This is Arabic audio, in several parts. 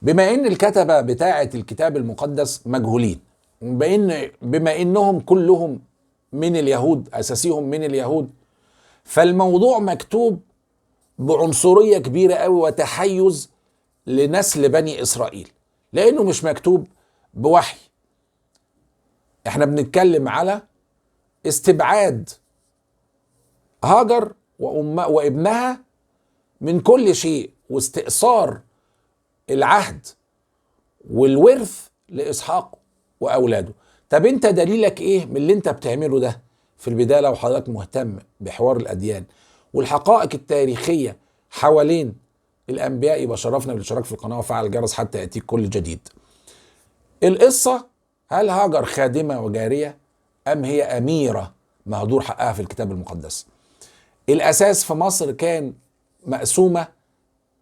بما ان الكتبة بتاعة الكتاب المقدس مجهولين، بما انهم كلهم من اليهود، اساسيهم من اليهود، فالموضوع مكتوب بعنصرية كبيرة قوي وتحيز لنسل بني اسرائيل، لانه مش مكتوب بوحي. احنا بنتكلم على استبعاد هاجر وابنها من كل شيء، واستئثار العهد والورث لإسحاق وأولاده. طب انت دليلك ايه من اللي انت بتعمله ده؟ في البداية لو حضرتك مهتم بحوار الأديان والحقائق التاريخية حوالين الأنبياء، يبقى شرفنا بالاشتراك في القناة وفعل الجرس حتى يأتيك كل جديد. القصة: هل هاجر خادمة وجارية أم هي أميرة مهدور حقها في الكتاب المقدس؟ الأساس في مصر كان مقسومة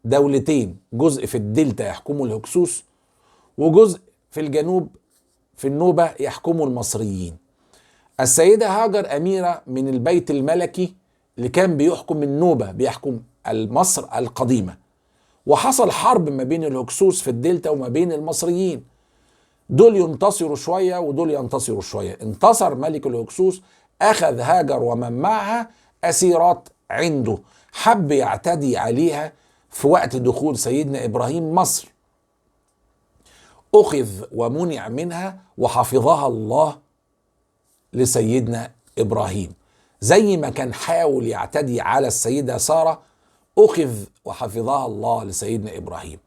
دولتين، جزء في الدلتا يحكمه الهكسوس، وجزء في الجنوب في النوبة يحكمه المصريين. السيدة هاجر أميرة من البيت الملكي اللي كان بيحكم النوبة، بيحكم مصر القديمة، وحصل حرب ما بين الهكسوس في الدلتا وما بين المصريين، دول ينتصروا شوية ودول ينتصروا شوية. انتصر ملك الهكسوس، أخذ هاجر ومن معها أسيرات عنده، حب يعتدي عليها في وقت دخول سيدنا إبراهيم مصر، أخذ ومنع منها وحفظها الله لسيدنا إبراهيم. زي ما كان حاول يعتدي على السيدة سارة، أخذ وحفظها الله لسيدنا إبراهيم.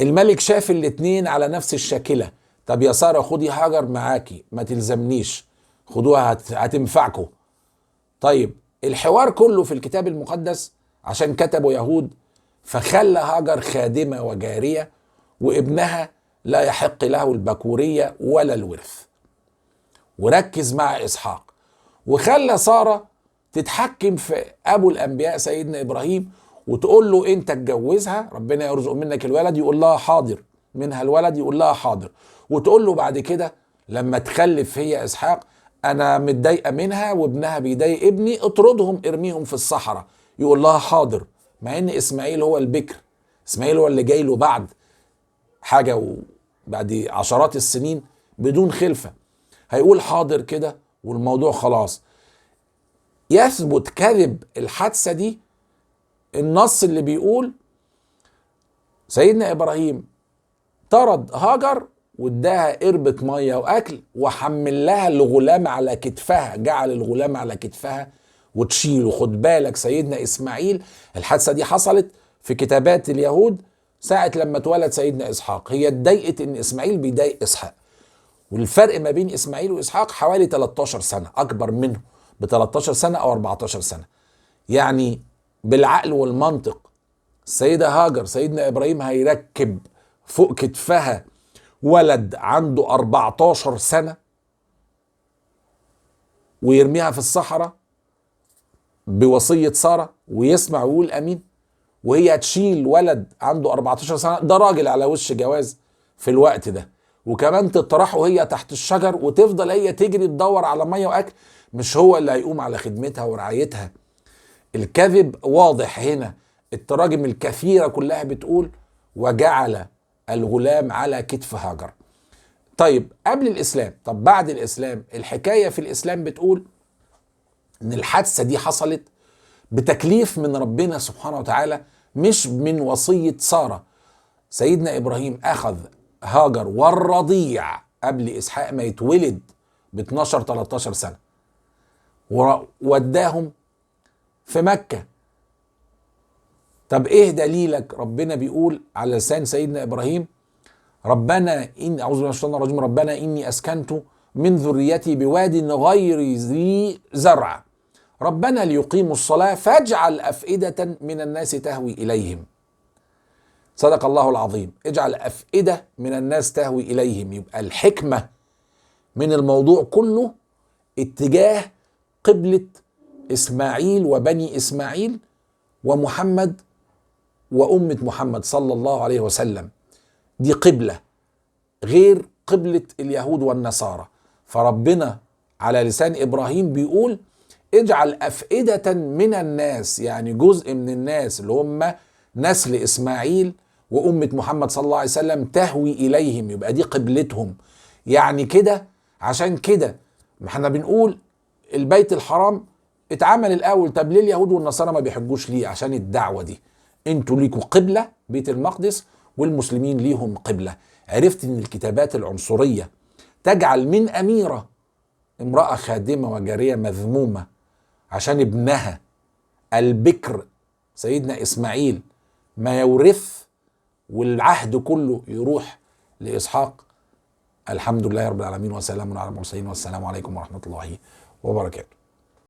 الملك شاف الاتنين على نفس الشاكلة. طب يا سارة خدي هاجر معاكي، ما تلزمنيش، خدوها هتنفعكم. طيب الحوار كله في الكتاب المقدس عشان كتبوا يهود، فخلى هاجر خادمة وجارية، وابنها لا يحق له البكورية ولا الورث، وركز مع إسحاق، وخلى سارة تتحكم في أبو الأنبياء سيدنا إبراهيم، وتقول له أنت اتجوزها، ربنا يرزق منك الولد، يقول لها حاضر، منها الولد، يقول لها حاضر، وتقول له بعد كده لما تخلف هي إسحاق أنا متضايقة منها وابنها بيضايق ابني، اطردهم ارميهم في الصحراء، يقول لها حاضر، مع إن إسماعيل هو البكر، إسماعيل هو اللي جاي له بعد حاجة بعد عشرات السنين بدون خلفة، هيقول حاضر كده والموضوع خلاص. يثبت كذب الحادثة دي النص اللي بيقول سيدنا إبراهيم طرد هاجر واداها قربة مية وأكل وحمل لها الغلام على كتفها، جعل الغلام على كتفها وتشيله. خد بالك سيدنا إسماعيل، الحادثة دي حصلت في كتابات اليهود ساعة لما اتولد سيدنا إسحاق، هي اتضايقت إن إسماعيل بيضايق إسحاق، والفرق ما بين إسماعيل وإسحاق حوالي 13 سنة، أكبر منه ب 13 سنة أو 14 سنة. يعني بالعقل والمنطق السيدة هاجر سيدنا إبراهيم هيركب فوق كتفها ولد عنده 14 سنة ويرميها في الصحراء بوصية سارة ويسمع ويقول أمين، وهي تشيل ولد عنده 14 سنة، ده راجل على وش جواز في الوقت ده، وكمان تطرحه هي تحت الشجر وتفضل هي تجري تدور على مية وأكل، مش هو اللي هيقوم على خدمتها ورعايتها. الكذب واضح هنا، التراجم الكثيرة كلها بتقول وجعل الغلام على كتف هاجر. طيب قبل الإسلام، طب بعد الإسلام، الحكاية في الإسلام بتقول إن الحادثة دي حصلت بتكليف من ربنا سبحانه وتعالى، مش من وصية سارة. سيدنا إبراهيم أخذ هاجر والرضيع قبل إسحاق ما يتولد ب 12-13 سنة ووداهم في مكة. طب إيه دليلك؟ ربنا بيقول على لسان سيدنا إبراهيم ربنا إن أعوذ بالله من الشيطان الرجيم، ربنا إني أسكنت من ذريتي بواد غير ذي زرع ربنا ليقيموا الصلاة فاجعل أفئدة من الناس تهوي إليهم. صدق الله العظيم. اجعل أفئدة من الناس تهوي إليهم. يبقى الحكمة من الموضوع كله اتجاه قبلة إسماعيل وبني إسماعيل ومحمد وأمة محمد صلى الله عليه وسلم، دي قبلة غير قبلة اليهود والنصارى. فربنا على لسان إبراهيم بيقول اجعل أفئدة من الناس، يعني جزء من الناس اللي هم نسل إسماعيل وأمة محمد صلى الله عليه وسلم تهوي إليهم، يبقى دي قبلتهم. يعني كده، عشان كده ما احنا بنقول البيت الحرام اتعمل الأول. طب ليه اليهود والنصارى ما بيحجوش ليه؟ عشان الدعوة دي. انتوا ليكوا قبلة بيت المقدس، والمسلمين ليهم قبلة. عرفت ان الكتابات العنصرية تجعل من أميرة امرأة خادمة وجارية مذمومة عشان ابنها البكر سيدنا إسماعيل ما يورث، والعهد كله يروح لإسحاق. الحمد لله رب العالمين، وسلام على المرسلين، والسلام عليكم ورحمة الله وبركاته.